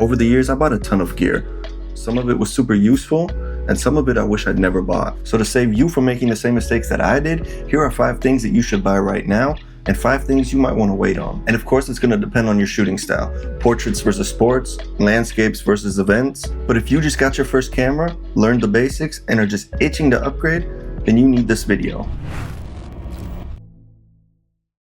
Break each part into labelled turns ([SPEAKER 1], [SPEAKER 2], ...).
[SPEAKER 1] Over the years, I bought a ton of gear. Some of it was super useful, and some of it I wish I'd never bought. So to save you from making the same mistakes that I did, here are 5 things that you should buy right now, and 5 things you might want to wait on. And of course, it's going to depend on your shooting style. Portraits versus sports, landscapes versus events. But if you just got your first camera, learned the basics, and are just itching to upgrade, then you need this video.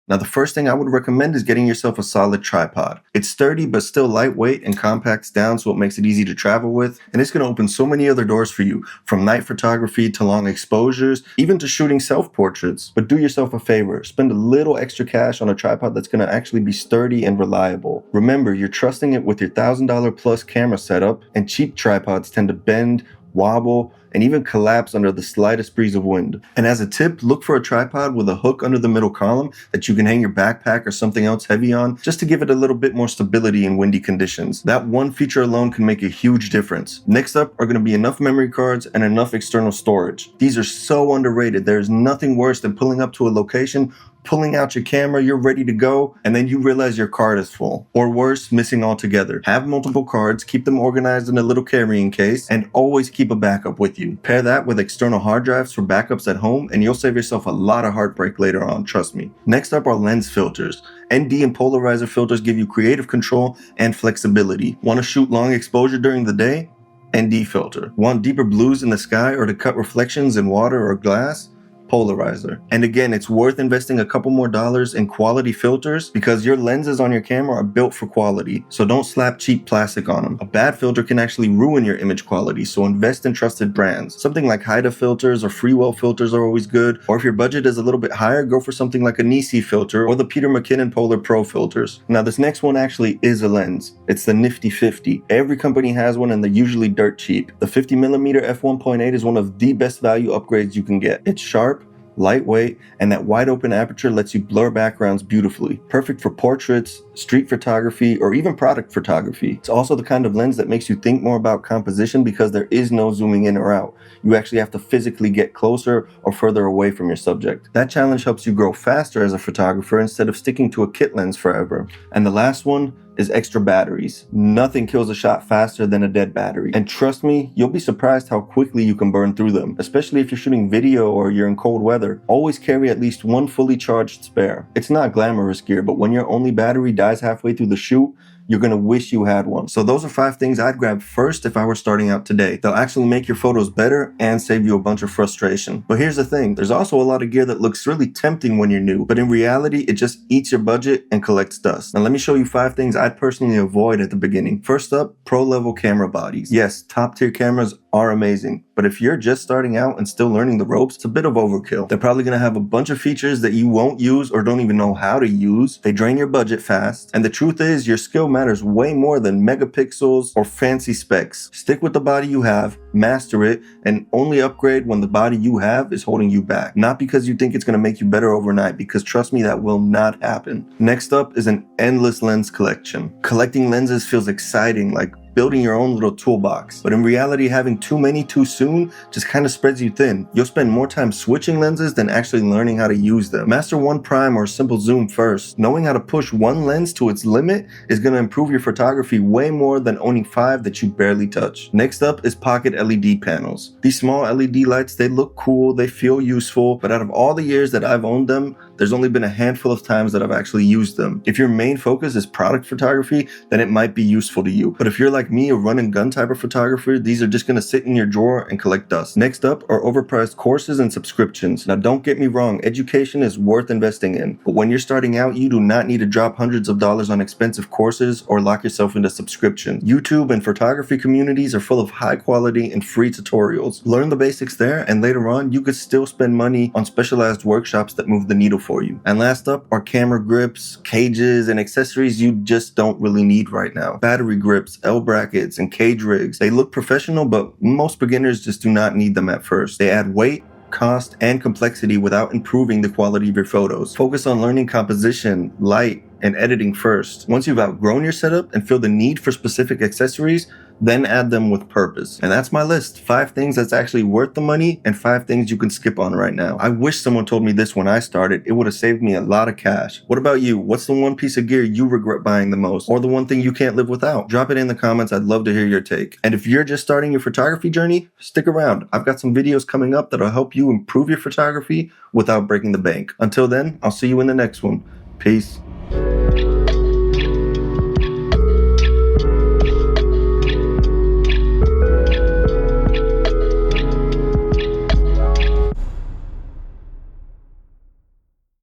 [SPEAKER 1] Now, the first thing I would recommend is getting yourself a solid tripod. It's sturdy but still lightweight and compacts down, so it makes it easy to travel with, and it's going to open so many other doors for you, from night photography to long exposures, even to shooting self-portraits. But do yourself a favor, spend a little extra cash on a tripod that's going to actually be sturdy and reliable. Remember, you're trusting it with your $1,000 plus camera setup, and cheap tripods tend to bend, wobble, and even collapse under the slightest breeze of wind. And as a tip, look for a tripod with a hook under the middle column that you can hang your backpack or something else heavy on, just to give it a little bit more stability in windy conditions. That one feature alone can make a huge difference. Next up are going to be enough memory cards and enough external storage. These are so underrated. There's nothing worse than pulling up to a location, pulling out your camera, you're ready to go, and then you realize your card is full. Or worse, missing altogether. Have multiple cards, keep them organized in a little carrying case, and always keep a backup with you. Pair that with external hard drives for backups at home, and you'll save yourself a lot of heartbreak later on, trust me. Next up are lens filters. ND and polarizer filters give you creative control and flexibility. Want to shoot long exposure during the day? ND filter. Want deeper blues in the sky or to cut reflections in water or glass? Polarizer. And again, it's worth investing a couple more dollars in quality filters because your lenses on your camera are built for quality, so don't slap cheap plastic on them. A bad filter can actually ruin your image quality, so invest in trusted brands. Something like Haida filters or Freewell filters are always good, or if your budget is a little bit higher, go for something like a Nisi filter or the Peter McKinnon Polar Pro filters. Now this next one actually is a lens. It's the Nifty 50. Every company has one and they're usually dirt cheap. The 50mm f1.8 is one of the best value upgrades you can get. It's sharp, lightweight, and that wide open aperture lets you blur backgrounds beautifully. Perfect for portraits, street photography, or even product photography. It's also the kind of lens that makes you think more about composition because there is no zooming in or out. You actually have to physically get closer or further away from your subject. That challenge helps you grow faster as a photographer instead of sticking to a kit lens forever. And the last one is extra batteries. Nothing kills a shot faster than a dead battery. And trust me, you'll be surprised how quickly you can burn through them, especially if you're shooting video or you're in cold weather. Always carry at least one fully charged spare. It's not glamorous gear, but when your only battery dies halfway through the shoot, you're gonna wish you had one. So those are 5 things I'd grab first if I were starting out today. They'll actually make your photos better and save you a bunch of frustration. But here's the thing, there's also a lot of gear that looks really tempting when you're new, but in reality, it just eats your budget and collects dust. Now let me show you 5 things I'd personally avoid at the beginning. First up, pro level camera bodies. Yes, top tier cameras are amazing, but if you're just starting out and still learning the ropes, it's a bit of overkill. They're probably gonna have a bunch of features that you won't use or don't even know how to use. They drain your budget fast, and the truth is your skill matters way more than megapixels or fancy specs. Stick with the body you have, master it, and only upgrade when the body you have is holding you back. Not because you think it's gonna make you better overnight, because trust me, that will not happen. Next up is an endless lens collection. Collecting lenses feels exciting, like building your own little toolbox. But in reality, having too many too soon just kind of spreads you thin. You'll spend more time switching lenses than actually learning how to use them. Master one prime or a simple zoom first. Knowing how to push one lens to its limit is going to improve your photography way more than owning 5 that you barely touch. Next up is pocket LED panels. These small LED lights, they look cool, they feel useful, but out of all the years that I've owned them, there's only been a handful of times that I've actually used them. If your main focus is product photography, then it might be useful to you. But if you're like me, a run and gun type of photographer, these are just gonna sit in your drawer and collect dust. Next up are overpriced courses and subscriptions. Now don't get me wrong, education is worth investing in. But when you're starting out, you do not need to drop hundreds of dollars on expensive courses or lock yourself into subscription. YouTube and photography communities are full of high quality and free tutorials. Learn the basics there, and later on, you could still spend money on specialized workshops that move the needle for you. And last up are camera grips, cages, and accessories you just don't really need right now. Battery grips, L brackets, and cage rigs. They look professional, but most beginners just do not need them at first. They add weight, cost, and complexity without improving the quality of your photos. Focus on learning composition, light, and editing first. Once you've outgrown your setup and feel the need for specific accessories, then add them with purpose. And that's my list. 5 things that's actually worth the money and 5 things you can skip on right now. I wish someone told me this when I started. It would have saved me a lot of cash. What about you? What's the one piece of gear you regret buying the most? Or the one thing you can't live without? Drop it in the comments. I'd love to hear your take. And if you're just starting your photography journey, stick around. I've got some videos coming up that'll help you improve your photography without breaking the bank. Until then, I'll see you in the next one. Peace.